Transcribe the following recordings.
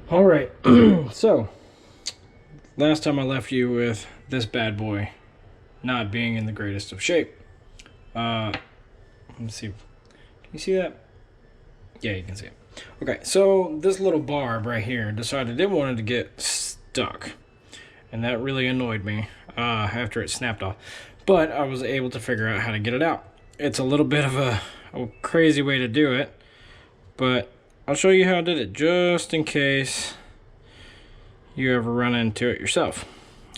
All right, so last time I left you with this bad boy not being in the greatest of shape. Let's see. Can you see that? Yeah, you can see it. Okay, so this little barb right here decided it wanted to get stuck, and that really annoyed me after it snapped off. But I was able to figure out how to get it out. It's a little bit of a crazy way to do it, but I'll show you how I did it just in case you ever run into it yourself.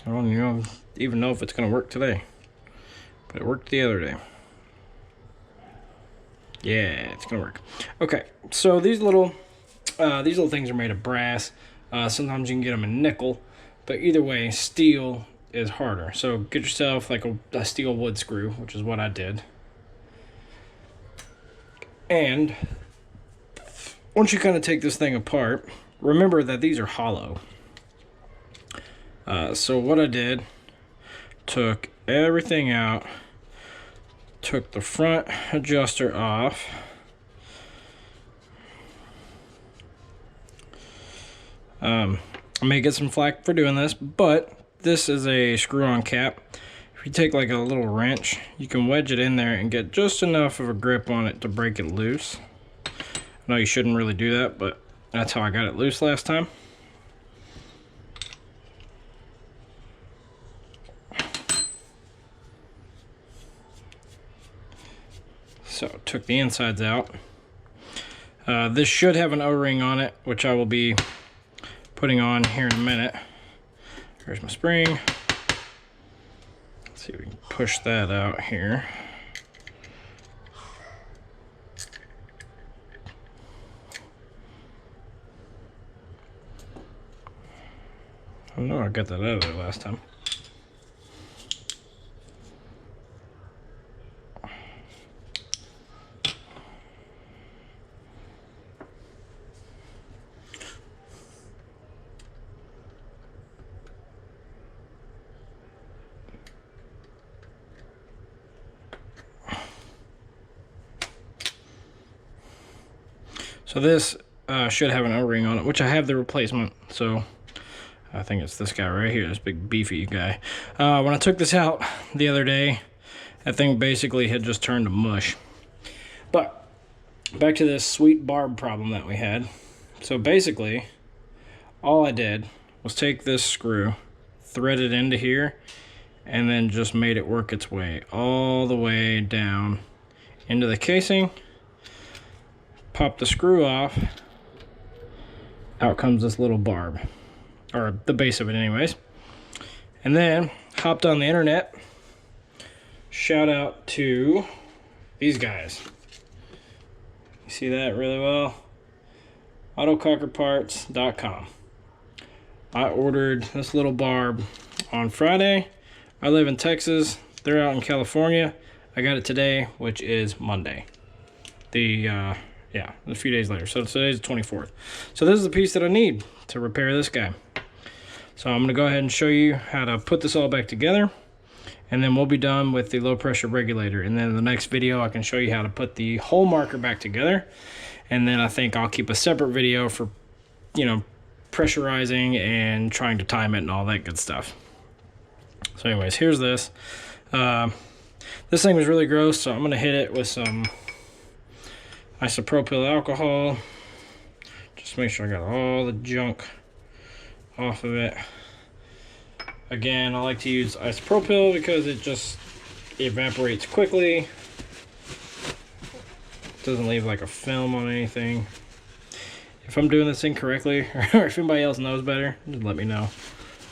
I don't even know if it's going to work today, but it worked the other day. Yeah, it's going to work. Okay, so these little things are made of brass. Sometimes you can get them in nickel, but either way, steel is harder. So get yourself like a steel wood screw, which is what I did. And once you kind of take this thing apart, remember that these are hollow. So what I did, took everything out, took the front adjuster off, I may get some flack for doing this, but this is a screw-on cap. If you take like a little wrench, you can wedge it in there and get just enough of a grip on it to break it loose. I know you shouldn't really do that, but that's how I got it loose last time. So took the insides out. This should have an O-ring on it, which I will be putting on here in a minute. Here's my spring. Let's see if we can push that out here. I know I got that out of there last time. So this should have an O-ring on it, which I have the replacement. So I think it's this guy right here, this big beefy guy. When I took this out the other day, that thing basically had just turned to mush. But back to this sweet barb problem that we had. So basically, all I did was take this screw, thread it into here, and then just made it work its way all the way down into the casing. Pop the screw off, out comes this little barb, or the base of it anyways. And then hopped on the internet. Shout out to these guys. You see that really well? Autocockerparts.com. I ordered this little barb on Friday. I live in Texas. They're out in California. I got it today, which is Monday. Yeah, a few days later. So today's the 24th. So this is the piece that I need to repair this guy. So I'm going to go ahead and show you how to put this all back together. And then we'll be done with the low pressure regulator. And then in the next video, I can show you how to put the hole marker back together. And then I think I'll keep a separate video for, pressurizing and trying to time it and all that good stuff. So anyways, here's this. This thing was really gross, so I'm going to hit it with some isopropyl alcohol. Just make sure I got all the junk off of it. Again, I like to use isopropyl because it just evaporates quickly. Doesn't leave like a film on anything. If I'm doing this incorrectly, or if anybody else knows better, just let me know.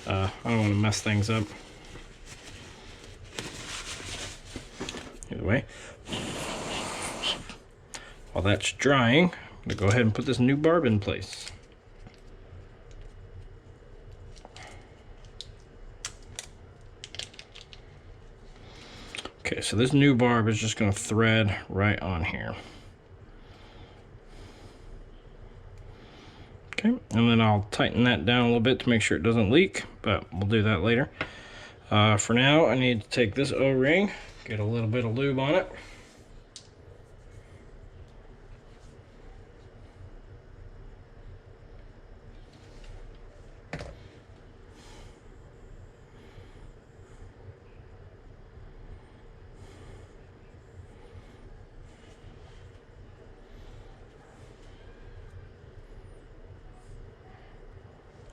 I don't want to mess things up. Either way, while that's drying, I'm going to go ahead and put this new barb in place. Okay, so this new barb is just going to thread right on here. Okay, and then I'll tighten that down a little bit to make sure it doesn't leak, but we'll do that later. For now, I need to take this O-ring, get a little bit of lube on it.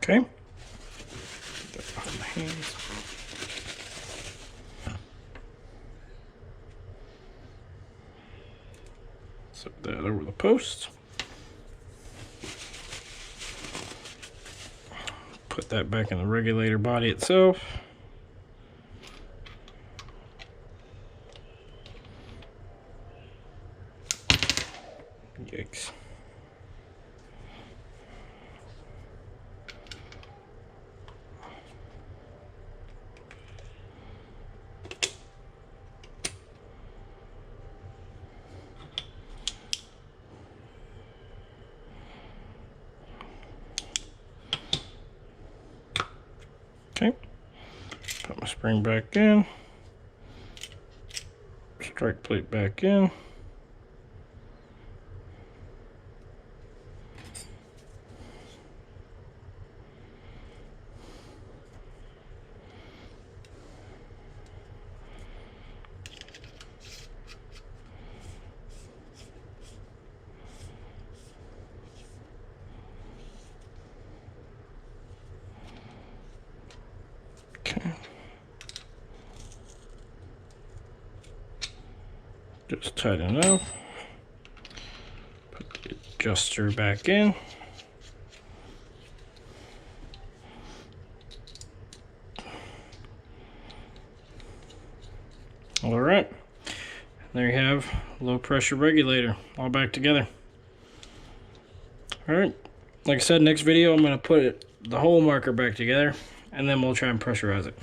Okay. Get that off my hands. Set that over the post. Put that back in the regulator body itself. Yikes. Okay, put my spring back in, strike plate back in. Okay. Just tighten up. Put the adjuster back in. All right. There you have low pressure regulator all back together. All right. Like I said, next video I'm going to put the whole marker back together and then we'll try and pressurize it.